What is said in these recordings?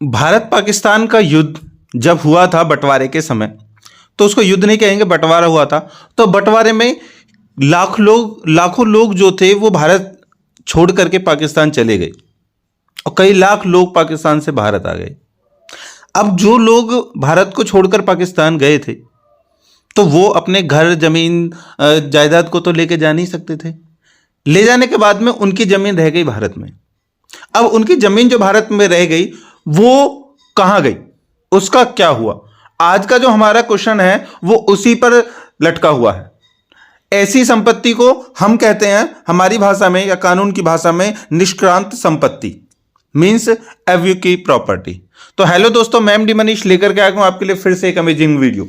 भारत पाकिस्तान का युद्ध जब हुआ था बंटवारे के समय, तो उसको युद्ध नहीं कहेंगे, बंटवारा हुआ था। तो बंटवारे में लाखों लोग जो थे वो भारत छोड़ करके पाकिस्तान चले गए और कई लाख लोग पाकिस्तान से भारत आ गए। अब जो लोग भारत को छोड़कर पाकिस्तान गए थे तो वो अपने घर जमीन जायदाद को तो लेके जा नहीं सकते थे। ले जाने के बाद में उनकी जमीन रह गई भारत में। अब उनकी जमीन जो भारत में रह गई वो कहां गई, उसका क्या हुआ? आज का जो हमारा क्वेश्चन है वो उसी पर लटका हुआ है। ऐसी संपत्ति को हम कहते हैं हमारी भाषा में या कानून की भाषा में निष्क्रांत संपत्ति, मींस एवक्यू प्रॉपर्टी। तो हेलो दोस्तों, मैं एमडी मनीष लेकर के आया हूं आपके लिए फिर से एक अमेजिंग वीडियो।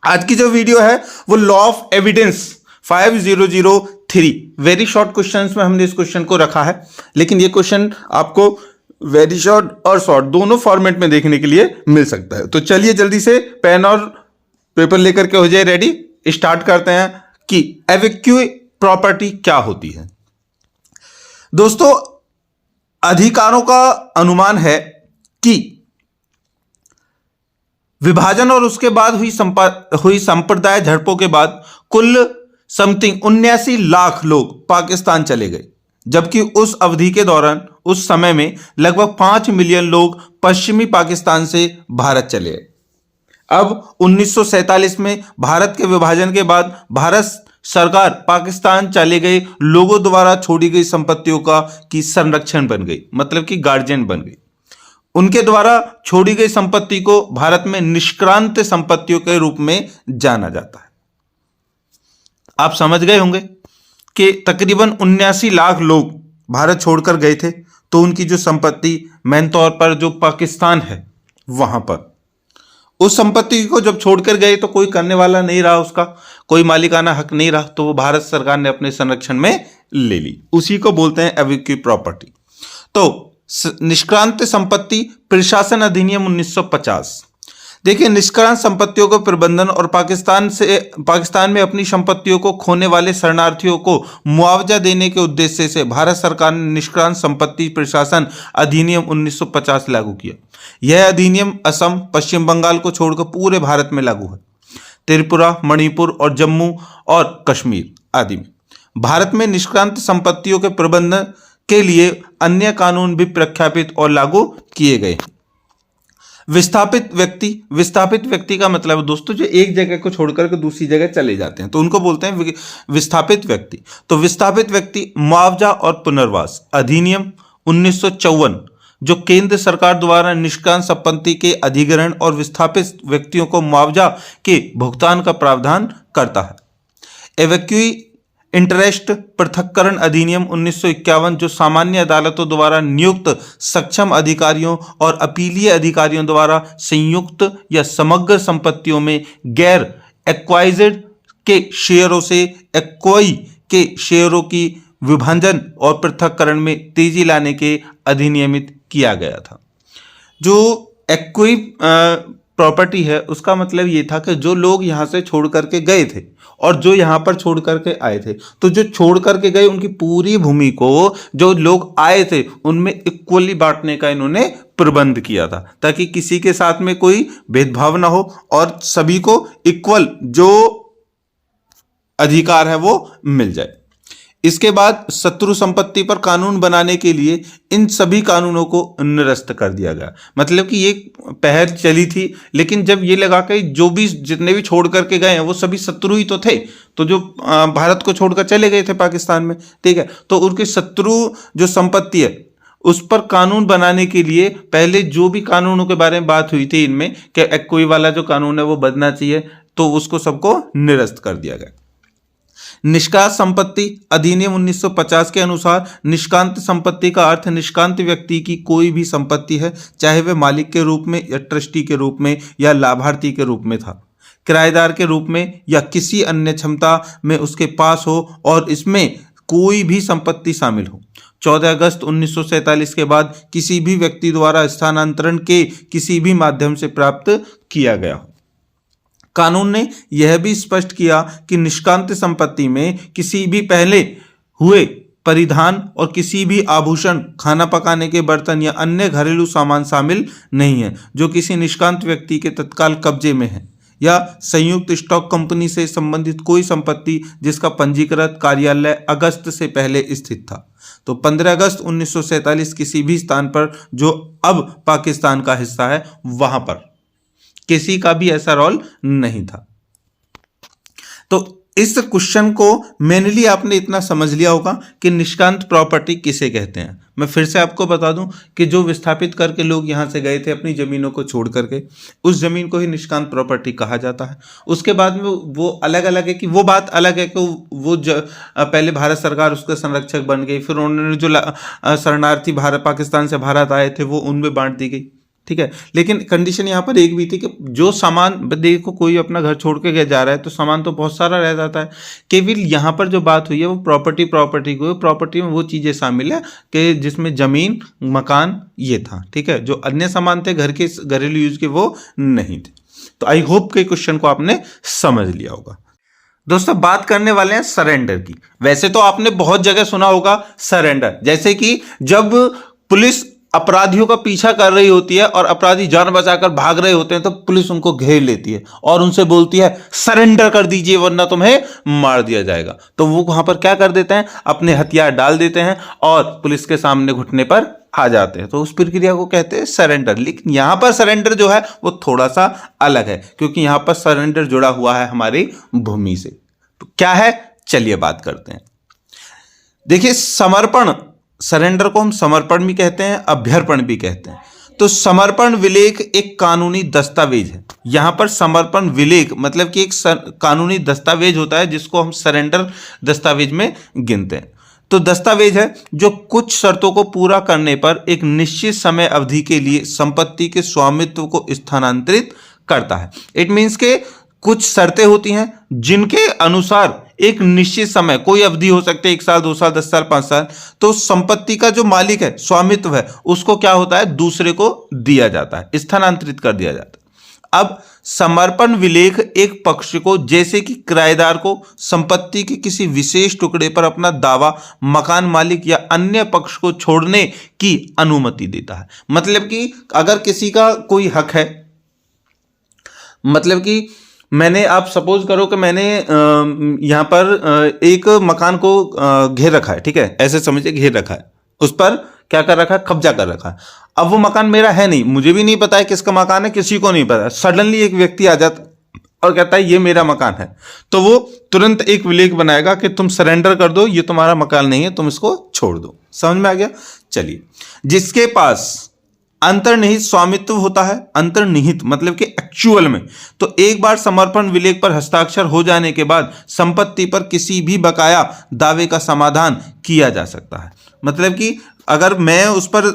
आज की जो वीडियो है वो law of evidence 5003, very short questions में हमने इस क्वेश्चन को रखा है, लेकिन ये क्वेश्चन आपको वेरी शॉर्ट और शॉर्ट दोनों फॉर्मेट में देखने के लिए मिल सकता है। तो चलिए जल्दी से पेन और पेपर लेकर के हो जाए रेडी। स्टार्ट करते हैं कि एवक्यू प्रॉपर्टी क्या होती है। दोस्तों, अधिकारों का अनुमान है कि विभाजन और उसके बाद हुई संप्रदाय झड़पों के बाद कुल समथिंग 79 लाख लोग पाकिस्तान चले गए, जबकि उस अवधि के दौरान उस समय में लगभग 5 मिलियन लोग पश्चिमी पाकिस्तान से भारत चले गए। अब 1947 में भारत के विभाजन के बाद भारत सरकार पाकिस्तान चले गए लोगों द्वारा छोड़ी गई संपत्तियों की संरक्षण बन गई, मतलब कि गार्जियन बन गई। उनके द्वारा छोड़ी गई संपत्ति को भारत में निष्क्रांत संपत्तियों के रूप में जाना जाता है। आप समझ गए होंगे कि तकरीबन 79 लाख लोग भारत छोड़कर गए थे, तो उनकी जो संपत्ति मेन तौर पर जो पाकिस्तान है वहां पर उस संपत्ति को जब छोड़कर गए तो कोई करने वाला नहीं रहा, उसका कोई मालिकाना हक नहीं रहा, तो वो भारत सरकार ने अपने संरक्षण में ले ली। उसी को बोलते हैं एवक्यू प्रॉपर्टी। तो निष्क्रांत संपत्ति प्रशासन अधिनियम 1950। देखिए, निष्क्रांत संपत्तियों का प्रबंधन और पाकिस्तान में अपनी संपत्तियों को खोने वाले शरणार्थियों को मुआवजा देने के उद्देश्य से भारत सरकार ने निष्क्रांत संपत्ति प्रशासन अधिनियम 1950 लागू किया। यह अधिनियम असम, पश्चिम बंगाल को छोड़कर पूरे भारत में लागू है। त्रिपुरा, मणिपुर और जम्मू और कश्मीर आदि में भारत में निष्क्रांत संपत्तियों के प्रबंधन के लिए अन्य कानून भी प्रख्यापित और लागू किए गए। विस्थापित व्यक्ति का मतलब दोस्तों जो एक जगह को छोड़कर के दूसरी जगह चले जाते हैं, तो उनको बोलते हैं विस्थापित व्यक्ति। तो विस्थापित व्यक्ति मुआवजा और पुनर्वास अधिनियम 1954 जो केंद्र सरकार द्वारा निष्क्रांत संपत्ति के अधिग्रहण और विस्थापित व्यक्तियों को मुआवजा के भुगतान का प्रावधान करता है। एवक्यू इंटरेस्ट पृथक्करण अधिनियम 1951 जो सामान्य अदालतों द्वारा नियुक्त सक्षम अधिकारियों और अपीलीय अधिकारियों द्वारा संयुक्त या समग्र संपत्तियों में गैर एक्वाइज्ड के शेयरों से एक्वाई के शेयरों की विभाजन और पृथक्करण में तेजी लाने के अधिनियमित किया गया था। जो एक्वाई प्रॉपर्टी है उसका मतलब ये था कि जो लोग यहाँ से छोड़ करके गए थे और जो यहाँ पर छोड़ करके आए थे, तो जो छोड़ करके गए उनकी पूरी भूमि को जो लोग आए थे उनमें इक्वली बांटने का इन्होंने प्रबंध किया था, ताकि किसी के साथ में कोई भेदभाव ना हो और सभी को इक्वल जो अधिकार है वो मिल जाए। इसके बाद शत्रु संपत्ति पर कानून बनाने के लिए इन सभी कानूनों को निरस्त कर दिया गया। मतलब कि ये पहल चली थी, लेकिन जब ये लगा कि जो भी जितने भी छोड़ करके गए हैं वो सभी शत्रु ही तो थे, तो जो भारत को छोड़कर चले गए थे पाकिस्तान में, ठीक है, तो उनके शत्रु जो संपत्ति है उस पर कानून बनाने के लिए पहले जो भी कानूनों के बारे में बात हुई थी इनमें कि कोई वाला जो कानून है वो बदलना चाहिए, तो उसको सबको निरस्त कर दिया गया। निष्क्रांत संपत्ति अधिनियम 1950 के अनुसार निष्क्रांत संपत्ति का अर्थ निष्क्रांत व्यक्ति की कोई भी संपत्ति है, चाहे वह मालिक के रूप में या ट्रस्टी के रूप में या लाभार्थी के रूप में था, किराएदार के रूप में या किसी अन्य क्षमता में उसके पास हो और इसमें कोई भी संपत्ति शामिल हो। 14 अगस्त 1947 के बाद किसी भी व्यक्ति द्वारा स्थानांतरण के किसी भी माध्यम से प्राप्त किया गया हो। कानून ने यह भी स्पष्ट किया कि निष्क्रांत संपत्ति में किसी भी पहले हुए परिधान और किसी भी आभूषण, खाना पकाने के बर्तन या अन्य घरेलू सामान शामिल नहीं है जो किसी निष्कांत व्यक्ति के तत्काल कब्जे में है, या संयुक्त स्टॉक कंपनी से संबंधित कोई संपत्ति जिसका पंजीकृत कार्यालय अगस्त से पहले स्थित था। तो 15 अगस्त 1947 किसी भी स्थान पर जो अब पाकिस्तान का हिस्सा है वहां पर किसी का भी ऐसा रोल नहीं था। तो इस क्वेश्चन को मेनली आपने इतना समझ लिया होगा कि निष्कांत प्रॉपर्टी किसे कहते हैं। मैं फिर से आपको बता दूं कि जो विस्थापित करके लोग यहाँ से गए थे अपनी ज़मीनों को छोड़ करके, उस ज़मीन को ही निष्कांत प्रॉपर्टी कहा जाता है। उसके बाद में वो अलग अलग है कि वो बात अलग है कि वो पहले भारत सरकार उसके संरक्षक बन गई, फिर उन्होंने जो शरणार्थी भारत पाकिस्तान से भारत आए थे वो उनमें बांट दी गई, ठीक है। लेकिन कंडीशन यहाँ पर एक भी थी कि जो सामान, देखो कोई अपना घर छोड़ के जा रहा है तो सामान तो बहुत सारा रह जाता है। केवल यहाँ पर जो बात हुई है वो प्रॉपर्टी को, प्रॉपर्टी में वो चीज़ें शामिल है कि जिसमें ज़मीन, मकान ये था, ठीक है। जो अन्य सामान थे घर के घरेलू यूज के वो नहीं थे। तो आई होप के क्वेश्चन को आपने समझ लिया होगा। दोस्तों बात करने वाले हैं सरेंडर की। वैसे तो आपने बहुत जगह सुना होगा सरेंडर, जैसे कि जब पुलिस अपराधियों का पीछा कर रही होती है और अपराधी जान बचाकर भाग रहे होते हैं तो पुलिस उनको घेर लेती है और उनसे बोलती है सरेंडर कर दीजिए वरना तुम्हें मार दिया जाएगा। तो वो वहां पर क्या कर देते हैं, अपने हथियार डाल देते हैं और पुलिस के सामने घुटने पर आ जाते हैं। तो उस प्रक्रिया को कहते हैं सरेंडर। लेकिन यहां पर सरेंडर जो है वो थोड़ा सा अलग है, क्योंकि यहां पर सरेंडर जुड़ा हुआ है हमारी भूमि से। तो क्या है, चलिए बात करते हैं। देखिए समर्पण, सरेंडर को हम समर्पण भी कहते हैं, अभ्यर्पण भी कहते हैं। तो समर्पण विलेख एक कानूनी दस्तावेज है। यहां पर समर्पण विलेख मतलब कि एक कानूनी दस्तावेज होता है जिसको हम सरेंडर दस्तावेज में गिनते हैं। तो दस्तावेज है जो कुछ शर्तों को पूरा करने पर एक निश्चित समय अवधि के लिए संपत्ति के स्वामित्व को स्थानांतरित करता है। इट मीन्स के कुछ शर्तें होती हैं जिनके अनुसार एक निश्चित समय, कोई अवधि हो सकती है 1 साल, 2 साल, 10 साल, 5 साल, तो संपत्ति का जो मालिक है, स्वामित्व है, उसको क्या होता है, दूसरे को दिया जाता है, स्थानांतरित कर दिया जाता है। अब समर्पण विलेख एक पक्ष को, जैसे कि किराएदार को, संपत्ति के किसी विशेष टुकड़े पर अपना दावा मकान मालिक या अन्य पक्ष को छोड़ने की अनुमति देता है। मतलब कि अगर किसी का कोई हक है, मतलब कि मैंने, आप सपोज करो कि मैंने यहाँ पर एक मकान को घेर रखा है, ठीक है, ऐसे समझिए घेर रखा है, उस पर क्या कर रखा है, कब्जा कर रखा है। अब वो मकान मेरा है नहीं, मुझे भी नहीं पता है किसका मकान है, किसी को नहीं पता। सडनली एक व्यक्ति आ जाता और कहता है ये मेरा मकान है, तो वो तुरंत एक विलेख बनाएगा कि तुम सरेंडर कर दो, ये तुम्हारा मकान नहीं है, तुम इसको छोड़ दो। समझ में आ गया। चलिए, जिसके पास अंतर्निहित स्वामित्व होता है, अंतर्निहित मतलब कि एक्चुअल में, तो एक बार समर्पण विलेख पर हस्ताक्षर हो जाने के बाद संपत्ति पर किसी भी बकाया दावे का समाधान किया जा सकता है। मतलब कि अगर मैं उस पर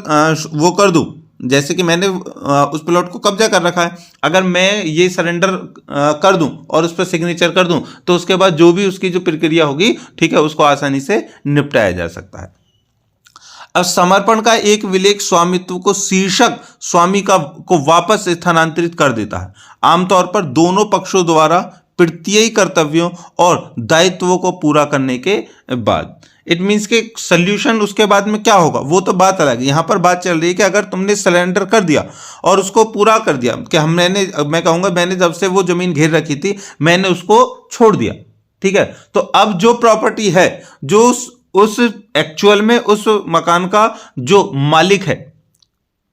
वो कर दूं, जैसे कि मैंने उस प्लॉट को कब्जा कर रखा है, अगर मैं ये सरेंडर कर दूं और उस पर सिग्नेचर कर दूं, तो उसके बाद जो भी उसकी जो प्रक्रिया होगी, ठीक है, उसको आसानी से निपटाया जा सकता है। अब समर्पण का एक विलेख स्वामित्व को शीर्षक स्वामी को वापस स्थानांतरित कर देता है, आमतौर पर दोनों पक्षों द्वारा प्रत्ययी कर्तव्यों और दायित्वों को पूरा करने के बाद। इट मीन्स के सल्यूशन उसके बाद में क्या होगा वो तो बात अलग है। यहां पर बात चल रही है कि अगर तुमने सरेंडर कर दिया और उसको पूरा कर दिया कि मैं कहूंगा मैंने जब से वो जमीन घेर रखी थी मैंने उसको छोड़ दिया, ठीक है, तो अब जो प्रॉपर्टी है, जो उस एक्चुअल में उस मकान का जो मालिक है,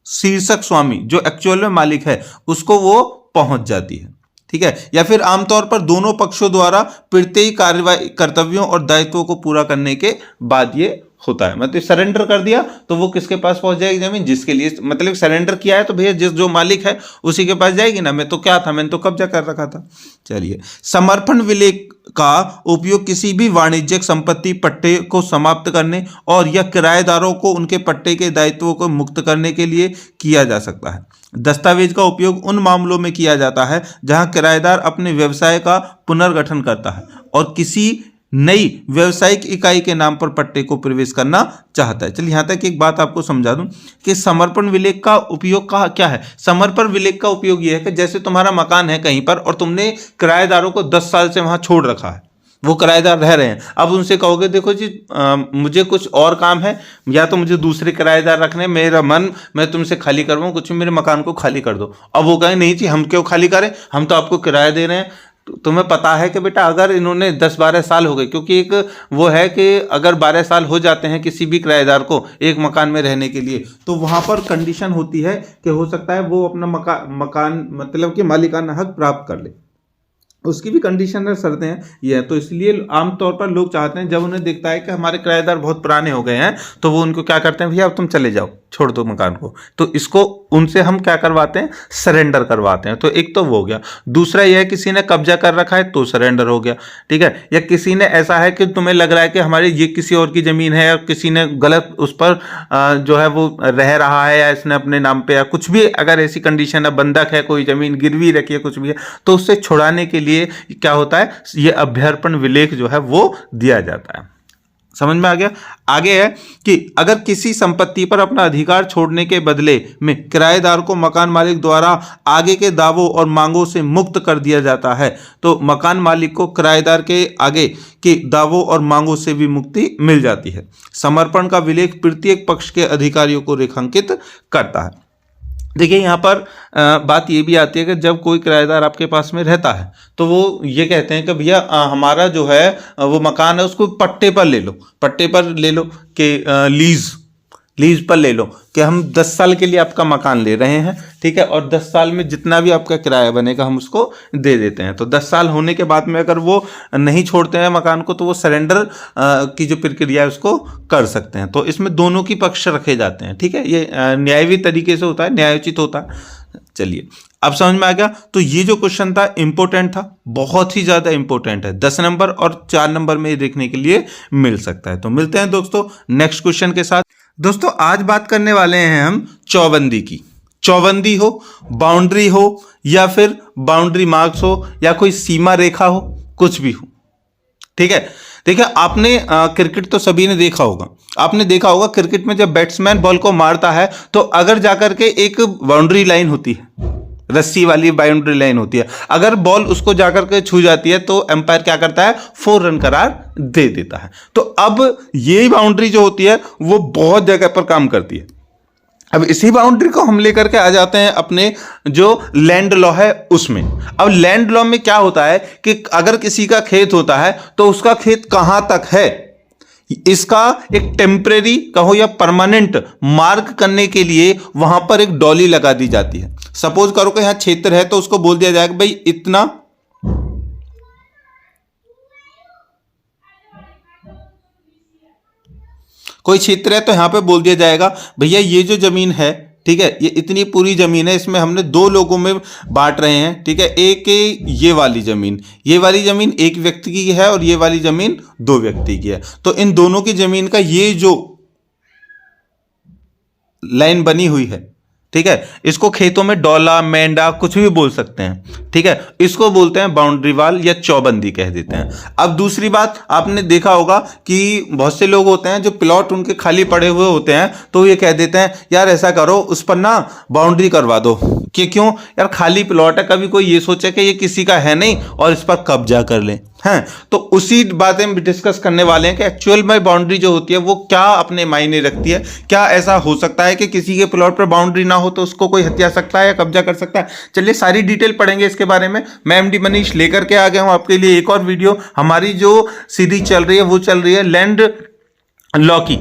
शीर्षक स्वामी जो एक्चुअल में मालिक है, उसको वो पहुंच जाती है, ठीक है। या फिर आमतौर पर दोनों पक्षों द्वारा प्रत्येक कार्यवाही कर्तव्यों और दायित्वों को पूरा करने के बाद ये होता है। मतलब सरेंडर कर दिया तो वो किसके पास पहुंच जाएगी जमीन, जिसके लिए मतलब सरेंडर किया है तो भैया जो मालिक है उसी के पास जाएगी ना। मैं तो क्या था, मैंने तो कब्जा कर रखा था। चलिए, समर्पण विलेख का उपयोग किसी भी वाणिज्यिक संपत्ति पट्टे को समाप्त करने और या किराएदारों को उनके पट्टे के दायित्वों को मुक्त करने के लिए किया जा सकता है। दस्तावेज का उपयोग उन मामलों में किया जाता है जहां किराएदार अपने व्यवसाय का पुनर्गठन करता है और किसी नई व्यावसायिक इकाई के नाम पर पट्टे को प्रवेश करना चाहता है। चलिए, यहां तक एक बात आपको समझा दूं कि समर्पण विलेख का उपयोग क्या है। समर्पण विलेख का उपयोग यह है कि जैसे तुम्हारा मकान है कहीं पर और तुमने किराएदारों को 10 साल से वहां छोड़ रखा है, वो किराएदार रह रहे हैं। अब उनसे कहोगे देखो जी मुझे कुछ और काम है, या तो मुझे दूसरे किराएदार रखने, मेरा मन मैं तुमसे खाली करवाऊँ, कुछ मेरे मकान को खाली कर दो। अब वो कहें नहीं जी हम क्यों खाली करें, हम तो आपको किराया दे रहे हैं। तुम्हें पता है कि बेटा अगर इन्होंने 10-12 साल हो गए, क्योंकि एक वो है कि अगर 12 साल हो जाते हैं किसी भी किराएदार को एक मकान में रहने के लिए, तो वहां पर कंडीशन होती है कि हो सकता है वो अपना मकान मतलब कि मालिकाना हक प्राप्त कर ले, उसकी भी कंडीशन और शर्तें हैं ये। तो इसलिए आमतौर पर लोग चाहते हैं, जब उन्हें दिखता है कि हमारे किराएदार बहुत पुराने हो गए हैं, तो वो उनको क्या करते हैं, भैया अब तुम चले जाओ, छोड़ दो मकान को। तो इसको उनसे हम क्या करवाते हैं, सरेंडर करवाते हैं। तो एक तो वो हो गया। दूसरा यह है किसी ने कब्जा कर रखा है तो सरेंडर हो गया, ठीक है। या किसी ने ऐसा है कि तुम्हें लग रहा है कि हमारी ये किसी और की जमीन है, या किसी ने गलत उस पर जो है वो रह रहा है, या इसने अपने नाम पे या कुछ भी अगर ऐसी कंडीशन है, बंधक है, कोई जमीन गिरवी रखी है, कुछ भी है, तो उससे छुड़ाने के लिए क्या होता है, ये अभ्यर्पण विलेख जो है वो दिया जाता है। समझ में आ गया। आगे है कि अगर किसी संपत्ति पर अपना अधिकार छोड़ने के बदले में किराएदार को मकान मालिक द्वारा आगे के दावों और मांगों से मुक्त कर दिया जाता है, तो मकान मालिक को किराएदार के आगे के दावों और मांगों से भी मुक्ति मिल जाती है। समर्पण का विलेख प्रत्येक पक्ष के अधिकारियों को रेखांकित करता है। देखिए यहाँ पर बात ये भी आती है कि जब कोई किराएदार आपके पास में रहता है तो वो ये कहते हैं कि भैया हमारा जो है वो मकान है उसको पट्टे पर ले लो, पट्टे पर ले लो कि लीज पर ले लो कि हम 10 साल के लिए आपका मकान ले रहे हैं, ठीक है, और 10 साल में जितना भी आपका किराया बनेगा हम उसको दे देते हैं। तो 10 साल होने के बाद में अगर वो नहीं छोड़ते हैं मकान को, तो वो सरेंडर की जो प्रक्रिया है उसको कर सकते हैं। तो इसमें दोनों की पक्ष रखे जाते हैं, ठीक है, ये न्यायी तरीके से होता है, न्यायोचित होता है। चलिए अब समझ में आ गया। तो ये जो क्वेश्चन था इंपॉर्टेंट था, बहुत ही ज्यादा इंपॉर्टेंट है, 10 नंबर और 4 नंबर में देखने के लिए मिल सकता है। तो मिलते हैं दोस्तों नेक्स्ट क्वेश्चन के साथ। दोस्तों आज बात करने वाले हैं हम चौबंदी की। चौबंदी हो, बाउंड्री हो, या फिर बाउंड्री मार्क्स हो, या कोई सीमा रेखा हो, कुछ भी हो, ठीक है। देखिए आपने क्रिकेट तो सभी ने देखा होगा, आपने देखा होगा क्रिकेट में जब बैट्समैन बॉल को मारता है तो अगर जाकर के एक बाउंड्री लाइन होती है, रस्सी वाली बाउंड्री लाइन होती है, अगर बॉल उसको जाकर के छू जाती है तो एम्पायर क्या करता है, 4 रन करार दे देता है। तो अब ये बाउंड्री जो होती है वो बहुत जगह पर काम करती है। अब इसी बाउंड्री को हम लेकर के आ जाते हैं अपने जो लैंड लॉ है उसमें। अब लैंड लॉ में क्या होता है कि अगर किसी का खेत होता है तो उसका खेत कहां तक है, इसका एक टेम्परेरी कहो या परमानेंट मार्क करने के लिए वहां पर एक डॉली लगा दी जाती है। सपोज करो कि यहां क्षेत्र है तो उसको बोल दिया जाएगा भाई इतना, कोई क्षेत्र है तो यहां पे बोल दिया जाएगा भैया ये जो जमीन है, ठीक है, ये इतनी पूरी जमीन है, इसमें हमने 2 लोगों में बांट रहे हैं, ठीक है। एक ये वाली जमीन एक व्यक्ति की है और ये वाली जमीन 2 व्यक्ति की है। तो इन दोनों की जमीन का ये जो लाइन बनी हुई है, ठीक है, इसको खेतों में डोला मेंढा कुछ भी बोल सकते हैं, ठीक है, इसको बोलते हैं बाउंड्री वाल या चौबंदी कह देते हैं। अब दूसरी बात आपने देखा होगा कि बहुत से लोग होते हैं जो प्लॉट उनके खाली पड़े हुए होते हैं तो ये कह देते हैं यार ऐसा करो उस पर ना बाउंड्री करवा दो, कि क्यों यार खाली प्लॉट है, कभी कोई ये सोचे कि ये किसी का है नहीं और इस पर कब्जा कर ले हैं। तो उसी बातें हम डिस्कस करने वाले हैं कि एक्चुअल में बाउंड्री जो होती है वो क्या अपने मायने रखती है। क्या ऐसा हो सकता है कि किसी के प्लॉट पर बाउंड्री ना हो तो उसको कोई हत्या सकता है या कब्जा कर सकता है। चलिए सारी डिटेल पढ़ेंगे इसके बारे में। मैं एमडी मनीष लेकर के आ गया हूं आपके लिए एक और वीडियो। हमारी जो सीरीज चल रही है वो चल रही है लैंड लॉ की,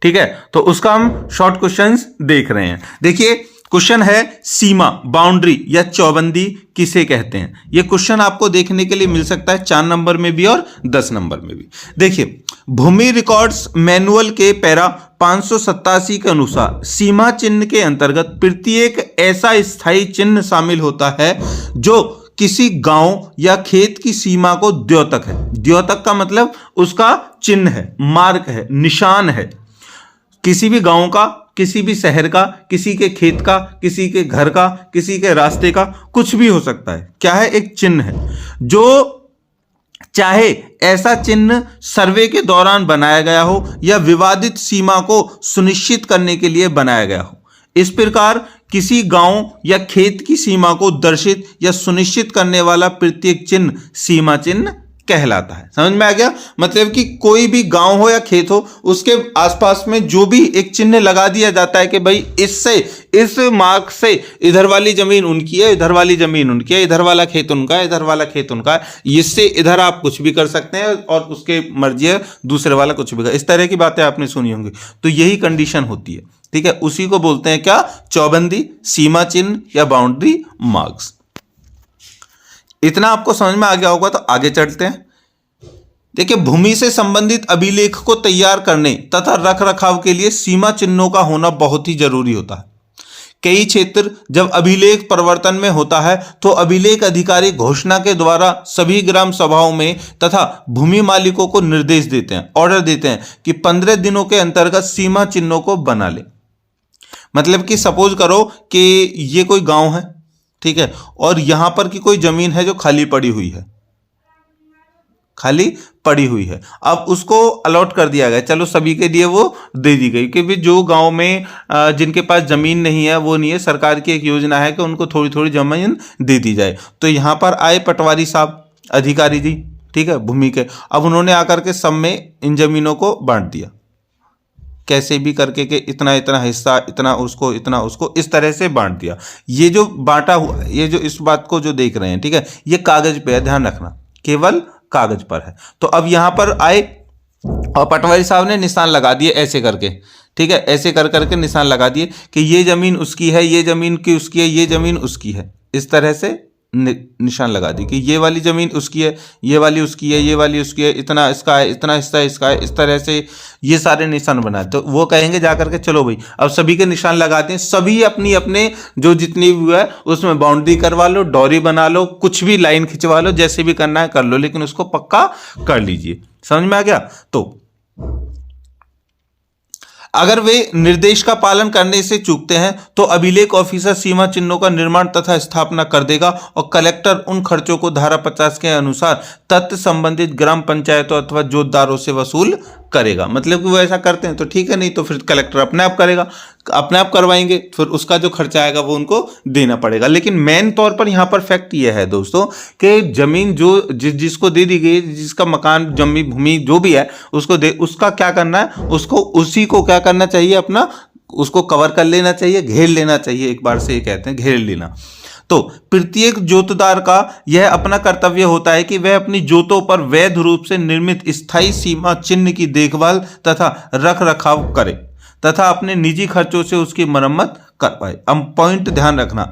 ठीक है, तो उसका हम शॉर्ट क्वेश्चंस देख रहे हैं। देखिए क्वेश्चन है सीमा, बाउंड्री या चौबंदी किसे कहते हैं। यह क्वेश्चन आपको देखने के लिए मिल सकता है 4 नंबर में भी और 10 नंबर में भी। देखिए भूमि रिकॉर्ड्स मैनुअल के पैरा 587 के अनुसार सीमा चिन्ह के अंतर्गत प्रत्येक ऐसा स्थायी चिन्ह शामिल होता है जो किसी गांव या खेत की सीमा को द्योतक है। द्योतक का मतलब उसका चिन्ह है, मार्क है, निशान है। किसी भी गांव का, किसी भी शहर का, किसी के खेत का, किसी के घर का, किसी के रास्ते का, कुछ भी हो सकता है। क्या है, एक चिन्ह है जो चाहे ऐसा चिन्ह सर्वे के दौरान बनाया गया हो या विवादित सीमा को सुनिश्चित करने के लिए बनाया गया हो। इस प्रकार किसी गांव या खेत की सीमा को दर्शित या सुनिश्चित करने वाला प्रत्येक चिन्ह सीमा चिन्ह कहलाता है। समझ में आ गया? मतलब कि कोई भी गांव हो या खेत हो, उसके आसपास में जो भी एक चिन्ह लगा दिया जाता है कि भाई इससे, इस मार्क से इधर वाली जमीन उनकी है, इधर वाली जमीन उनकी है, इधर वाला खेत उनका है, इधर वाला खेत उनका है, इससे इधर आप कुछ भी कर सकते हैं और उसके मर्जी है दूसरे वाला कुछ भी कर, इस तरह की बातें आपने सुनी होंगी। तो यही कंडीशन होती है, ठीक है। उसी को बोलते हैं क्या? चौबंदी, सीमा चिन्ह या बाउंड्री मार्क्स। इतना आपको समझ में आ गया होगा, तो आगे चलते हैं। देखिए, भूमि से संबंधित अभिलेख को तैयार करने तथा रख रखाव के लिए सीमा चिन्हों का होना बहुत ही जरूरी होता है। कई क्षेत्र जब अभिलेख परिवर्तन में होता है तो अभिलेख अधिकारी घोषणा के द्वारा सभी ग्राम सभाओं में तथा भूमि मालिकों को निर्देश देते हैं, ऑर्डर देते हैं कि 15 दिनों के अंतर्गत सीमा चिन्हों को बना ले। मतलब कि सपोज करो कि ये कोई गांव है, ठीक है, और यहां पर की कोई जमीन है जो खाली पड़ी हुई है, खाली पड़ी हुई है। अब उसको अलॉट कर दिया गया, चलो सभी के लिए वो दे दी गई कि भी जो गांव में जिनके पास जमीन नहीं है, वो नहीं है, सरकार की एक योजना है कि उनको थोड़ी थोड़ी जमीन दे दी जाए। तो यहां पर आए पटवारी साहब, अधिकारी जी, ठीक है, भूमि के। अब उन्होंने आकर के सब में इन जमीनों को बांट दिया, कैसे भी करके कि इतना इतना हिस्सा, इतना उसको, इतना उसको, इस तरह से बांट दिया। ये जो बांटा हुआ, ये जो इस बात को जो देख रहे हैं, ठीक है, ये कागज पे है, ध्यान रखना, केवल कागज पर है। तो अब यहां पर आए और पटवारी साहब ने निशान लगा दिए ऐसे करके, ठीक है, ऐसे कर करके निशान लगा दिए कि ये जमीन उसकी है, ये जमीन की उसकी है, ये जमीन उसकी है। इस तरह से निशान लगा दी कि ये वाली जमीन उसकी है, ये वाली उसकी है, ये वाली उसकी है, इतना इसका है, इतना हिस्सा इसका है, इस तरह से ये सारे निशान बनाए। तो वो कहेंगे जाकर के चलो भाई अब सभी के निशान लगाते हैं, सभी अपनी अपने जो जितनी भी है उसमें बाउंड्री करवा लो, डोरी बना लो, कुछ भी लाइन खिंचवा लो, जैसे भी करना है कर लो, लेकिन उसको पक्का कर लीजिए। समझ में आ गया? तो अगर वे निर्देश का पालन करने से चूकते हैं तो अभिलेख ऑफिसर सीमा चिन्हों का निर्माण तथा स्थापना कर देगा और कलेक्टर उन खर्चों को धारा 50 के अनुसार तथ्य संबंधित ग्राम पंचायतों अथवा जोतदारों से वसूल करेगा। मतलब कि वो ऐसा करते हैं तो ठीक है, नहीं तो फिर कलेक्टर अपने आप करेगा, अपने आप करवाएंगे, फिर उसका जो खर्चा आएगा वो उनको देना पड़ेगा। लेकिन मेन तौर पर यहाँ पर फैक्ट ये है दोस्तों कि जमीन जो जिसको दे दी गई, जिसका मकान, जमीन, भूमि जो भी है उसको दे, उसका क्या करना है, उसको उसी को क्या करना चाहिए, अपना उसको कवर कर लेना चाहिए, घेर लेना चाहिए। एक बार से ये कहते हैं घेर लेना। तो प्रत्येक जोतदार का यह अपना कर्तव्य होता है कि वह अपनी जोतों पर वैध रूप से निर्मित स्थायी सीमा चिन्ह की देखभाल तथा रख रखाव करे तथा अपने निजी खर्चों से उसकी मरम्मत करवाए। अब पॉइंट ध्यान रखना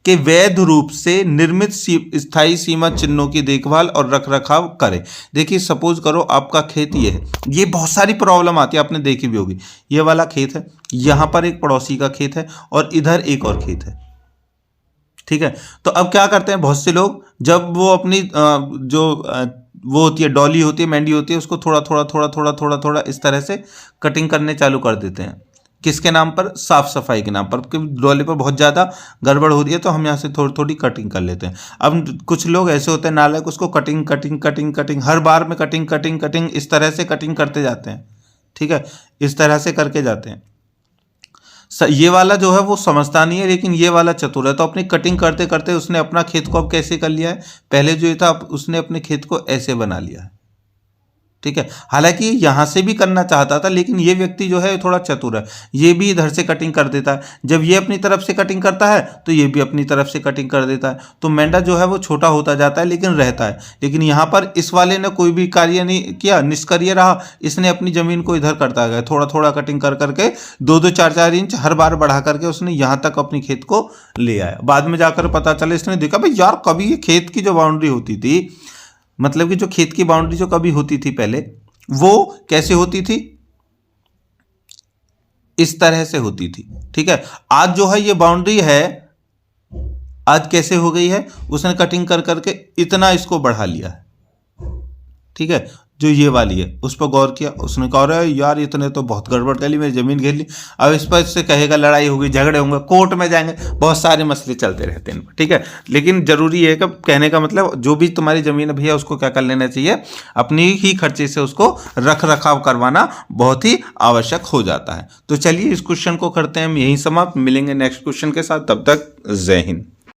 कि वैध रूप से निर्मित स्थायी सीमा चिन्हों की देखभाल और रख रखाव करे। देखिए सपोज करो आपका खेत ये है, ये बहुत सारी प्रॉब्लम आती है, आपने देखी भी होगी। ये वाला खेत है, यहां पर एक पड़ोसी का खेत है और इधर एक और खेत है, ठीक है। तो अब क्या करते हैं बहुत से लोग, जब वो अपनी वो होती है, डॉली होती है, मेंढी होती है, उसको थोड़ा थोड़ा थोड़ा थोड़ा थोड़ा थोड़ा इस तरह से कटिंग करने चालू कर देते हैं। किसके नाम पर? साफ सफाई के नाम पर, क्योंकि डॉली पर बहुत ज़्यादा गड़बड़ होती है तो हम यहाँ से थोड़ी थोड़ी कटिंग कर लेते हैं। अब कुछ लोग ऐसे होते हैं नालायक, उसको कटिंग कटिंग कटिंग कटिंग हर बार में कटिंग कटिंग कटिंग इस तरह से कटिंग करते जाते हैं, ठीक है, इस तरह से करके जाते हैं। ये वाला जो है वो समझता नहीं है, लेकिन ये वाला चतुर है। तो अपनी कटिंग करते करते उसने अपना खेत को अब कैसे कर लिया है, पहले जो ये था उसने अपने खेत को ऐसे बना लिया है, ठीक है। हालांकि यहां से भी करना चाहता था, लेकिन ये व्यक्ति जो है थोड़ा चतुर है, ये भी इधर से कटिंग कर देता है। जब ये अपनी तरफ से कटिंग करता है तो ये भी अपनी तरफ से कटिंग कर देता है। तो मेंढा जो है वो छोटा होता जाता है लेकिन रहता है। लेकिन यहाँ पर इस वाले ने कोई भी कार्य नहीं किया, निष्क्रिय रहा, इसने अपनी जमीन को इधर करता गया, थोड़ा थोड़ा कटिंग कर करके 2-2 4-4 इंच हर बार बढ़ा करके उसने यहाँ तक अपनी खेत को ले आया। बाद में जाकर पता चला, इसने देखा भाई यार कभी ये खेत की जो बाउंड्री होती थी, मतलब कि जो खेत की बाउंड्री जो कभी होती थी पहले, वो कैसे होती थी, इस तरह से होती थी, ठीक है। आज जो है ये बाउंड्री है, आज कैसे हो गई है, उसने कटिंग कर करके इतना इसको बढ़ा लिया है, ठीक है। जो ये वाली है उस पर गौर किया, उसने कहा अरे यार इतने तो बहुत गड़बड़ कर ली, मेरी जमीन घेर ली। अब इस पर इससे कहेगा, लड़ाई होगी, झगड़े होंगे, कोर्ट में जाएंगे, बहुत सारे मसले चलते रहते हैं, ठीक है। लेकिन जरूरी है कि कहने का मतलब जो भी तुम्हारी जमीन है भैया उसको क्या कर लेना चाहिए, अपनी ही खर्चे से उसको रख रखाव करवाना बहुत ही आवश्यक हो जाता है। तो चलिए इस क्वेश्चन को करते हैं हम यहीं समाप्त, मिलेंगे नेक्स्ट क्वेश्चन के साथ, तब तक जय हिंद।